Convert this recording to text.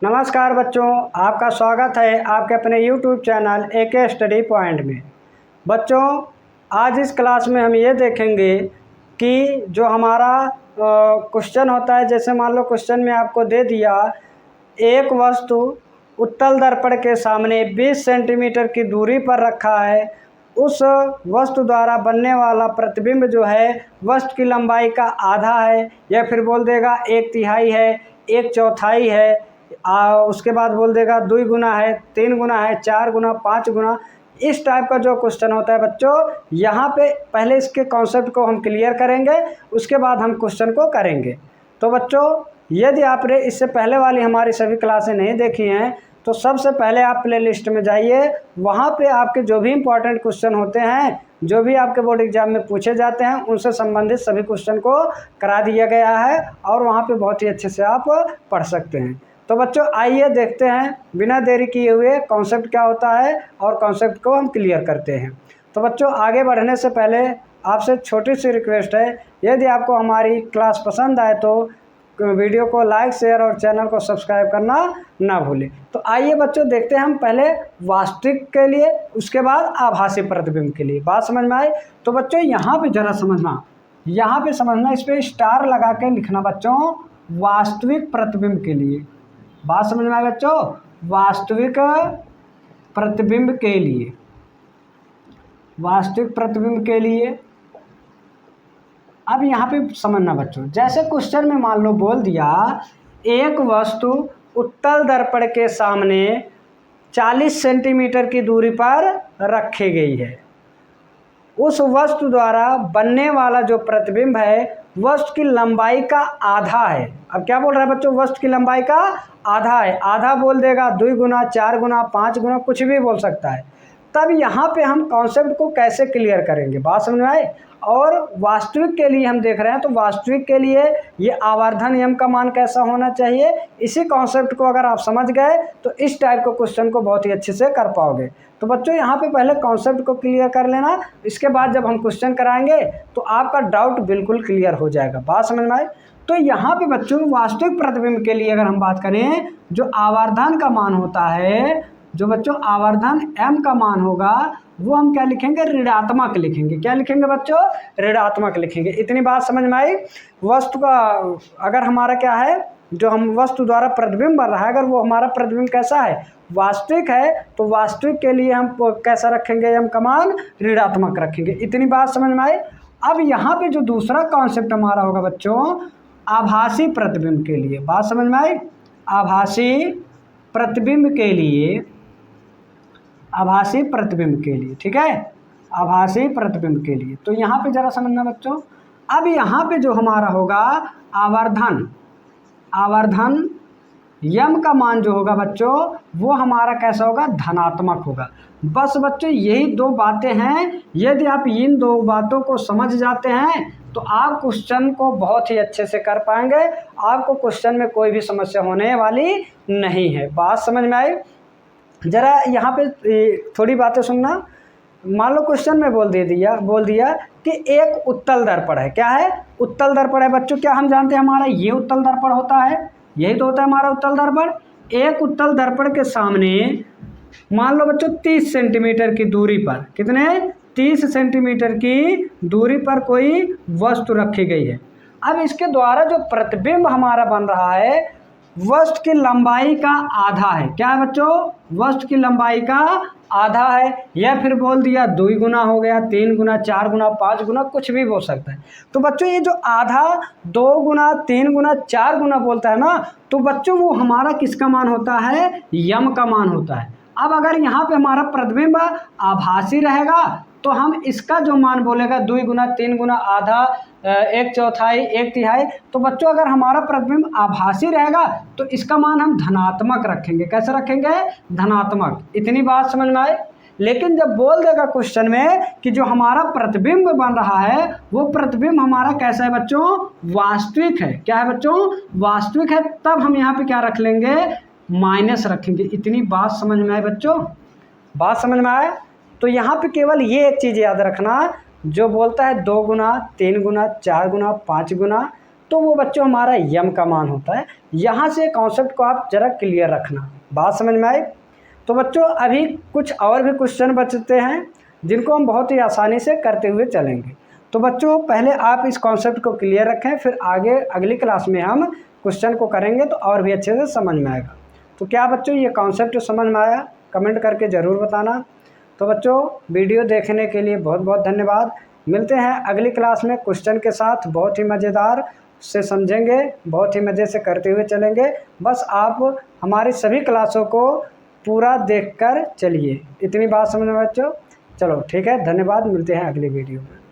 नमस्कार बच्चों, आपका स्वागत है आपके अपने YouTube channel AK study point में। बच्चों, आज इस क्लास में हम ये देखेंगे कि जो हमारा क्वेश्चन होता है, जैसे मान लो क्वेश्चन में आपको दे दिया एक वस्तु उत्तल दर्पण के सामने 20 सेंटीमीटर की दूरी पर रखा है। उस वस्तु द्वारा बनने वाला प्रतिबिंब जो है वस्तु की लंबाई का आधा है, या फिर बोल देगा 1/3 है, 1/4 है, उसके बाद बोल देगा 2 गुना है, 3 गुना है, 4 गुना, 5 गुना। इस टाइप का जो क्वेश्चन होता है बच्चों, यहाँ पे पहले इसके कॉन्सेप्ट को हम क्लियर करेंगे, उसके बाद हम क्वेश्चन को करेंगे। तो बच्चों, यदि आपने इससे पहले वाली हमारी सभी क्लासें नहीं देखी हैं तो सबसे पहले आप प्ले लिस्ट में जाइए। वहाँ पे आपके जो भी इम्पोर्टेंट क्वेश्चन होते हैं, जो भी आपके बोर्ड एग्जाम में पूछे जाते हैं, उनसे संबंधित सभी क्वेश्चन को करा दिया गया है और वहाँ पे बहुत ही अच्छे से आप पढ़ सकते हैं। तो बच्चों, आइए देखते हैं बिना देरी किए हुए कॉन्सेप्ट क्या होता है और कॉन्सेप्ट को हम क्लियर करते हैं। तो बच्चों, आगे बढ़ने से पहले आपसे छोटी सी रिक्वेस्ट है, यदि आपको हमारी क्लास पसंद आए तो वीडियो को लाइक, शेयर और चैनल को सब्सक्राइब करना ना भूलें। तो आइए बच्चों, देखते हैं हम पहले वास्तविक के लिए, उसके बाद आभासी प्रतिबिंब के लिए। बात समझ में आई? तो बच्चों, यहाँ पे ज़रा समझना, यहाँ पे समझना, इस पर स्टार लगा के लिखना बच्चों, वास्तविक प्रतिबिंब के लिए। बात समझ में आए बच्चों? वास्तविक प्रतिबिंब के लिए, वास्तविक प्रतिबिंब के लिए। अब यहाँ पे समझना बच्चों, जैसे क्वेश्चन में मान लो बोल दिया एक वस्तु उत्तल दर्पण के सामने 40 सेंटीमीटर की दूरी पर रखी गई है। उस वस्तु द्वारा बनने वाला जो प्रतिबिंब है वस्तु की लंबाई का आधा है। अब क्या बोल रहा है बच्चों? वस्तु की लंबाई का आधा है। आधा बोल देगा 2 गुना, 4 गुना, 5 गुना, कुछ भी बोल सकता है। तब यहाँ पे हम कॉन्सेप्ट को कैसे क्लियर करेंगे? बात समझ में आए? और वास्तविक के लिए हम देख रहे हैं, तो वास्तविक के लिए ये आवर्धन नियम का मान कैसा होना चाहिए, इसी कॉन्सेप्ट को अगर आप समझ गए तो इस टाइप के क्वेश्चन को बहुत ही अच्छे से कर पाओगे। तो बच्चों, यहाँ पे पहले कॉन्सेप्ट को क्लियर कर लेना, इसके बाद जब हम क्वेश्चन कराएंगे तो आपका डाउट बिल्कुल क्लियर हो जाएगा। बात समझ में आए? तो यहाँ पे बच्चों, वास्तविक प्रतिबिंब के लिए अगर हम बात करें, जो आवर्धन का मान होता है, जो बच्चों आवर्धन m का मान होगा, वो हम क्या लिखेंगे? ऋणात्मक लिखेंगे। क्या लिखेंगे बच्चों? ऋणात्मक लिखेंगे। इतनी बात समझ में आई? वस्तु का अगर हमारा क्या है, जो हम वस्तु द्वारा प्रतिबिंब बन रहा है, अगर वो हमारा प्रतिबिंब कैसा है, वास्तविक है, तो वास्तविक के लिए हम कैसा रखेंगे? m का मान ऋणात्मक रखेंगे। इतनी बात समझ में आई? अब यहाँ पे जो दूसरा कॉन्सेप्ट हमारा होगा बच्चों, आभासी प्रतिबिंब के लिए। बात समझ में आई? आभासी प्रतिबिंब के लिए, आभासी प्रतिबिंब के लिए, ठीक है, आभासी प्रतिबिंब के लिए। तो यहाँ पे जरा समझना बच्चों, अब यहाँ पे जो हमारा होगा आवर्धन, आवर्धन यम का मान जो होगा बच्चों, वो हमारा कैसा होगा? धनात्मक होगा। बस बच्चों, यही 2 बातें हैं। यदि आप इन 2 बातों को समझ जाते हैं तो आप क्वेश्चन को बहुत ही अच्छे से कर पाएंगे। आपको क्वेश्चन में कोई भी समस्या होने वाली नहीं है। बात समझ में आई? ज़रा यहाँ पे थोड़ी बातें सुनना। मान लो क्वेश्चन में बोल दिया कि एक उत्तल दर्पण है। क्या है? उत्तल दर्पण है बच्चों। क्या हम जानते हैं हमारा ये उत्तल दर्पण होता है? यही तो होता है हमारा उत्तल दर्पण। एक उत्तल दर्पण के सामने मान लो बच्चों 30 सेंटीमीटर की दूरी पर, कितने? 30 सेंटीमीटर की दूरी पर कोई वस्तु रखी गई है। अब इसके द्वारा जो प्रतिबिंब हमारा बन रहा है वस्तु की लंबाई का आधा है। क्या है बच्चों? वस्तु की लंबाई का आधा है, या फिर बोल दिया 2 गुना हो गया, 3 गुना, 4 गुना, 5 गुना, कुछ भी बोल सकता है। तो बच्चों, ये जो आधा 2 गुना, 3 गुना, 4 गुना बोलता है ना, तो बच्चों वो हमारा किसका मान होता है? यम का मान होता है। अब अगर यहाँ पे हमारा प्रतिबिंब आभासी रहेगा तो हम इसका जो मान बोलेगा 2 गुना, 3 गुना, आधा, 1/4, 1/3, तो बच्चों अगर हमारा प्रतिबिंब आभासी रहेगा तो इसका मान हम धनात्मक रखेंगे। कैसे रखेंगे? धनात्मक। इतनी बात समझ में आई? लेकिन जब बोल देगा क्वेश्चन में कि जो हमारा प्रतिबिंब बन रहा है वो प्रतिबिंब हमारा कैसा है बच्चों? वास्तविक है। क्या है बच्चों? वास्तविक है। तब हम यहाँ पे क्या रख लेंगे? माइनस रखेंगे। इतनी बात समझ में आए बच्चों? बात समझ में आए? तो यहाँ पे केवल ये एक चीज़ याद रखना, जो बोलता है 2 गुना, 3 गुना, 4 गुना, 5 गुना, तो वो बच्चों हमारा यम का मान होता है। यहाँ से कॉन्सेप्ट को आप ज़रा क्लियर रखना, बात समझ में आई। तो बच्चों अभी कुछ और भी क्वेश्चन बचते हैं जिनको हम बहुत ही आसानी से करते हुए चलेंगे। तो बच्चों पहले आप इस कॉन्सेप्ट को क्लियर रखें, फिर आगे अगली क्लास में हम क्वेश्चन को करेंगे तो और भी अच्छे से समझ में आएगा। तो क्या बच्चों ये कॉन्सेप्ट समझ में आया? कमेंट करके ज़रूर बताना। तो बच्चों वीडियो देखने के लिए बहुत बहुत धन्यवाद। मिलते हैं अगली क्लास में क्वेश्चन के साथ, बहुत ही मज़ेदार से समझेंगे, बहुत ही मज़े से करते हुए चलेंगे। बस आप हमारी सभी क्लासों को पूरा देखकर चलिए। इतनी बात समझ में बच्चों? चलो ठीक है, धन्यवाद। मिलते हैं अगली वीडियो में।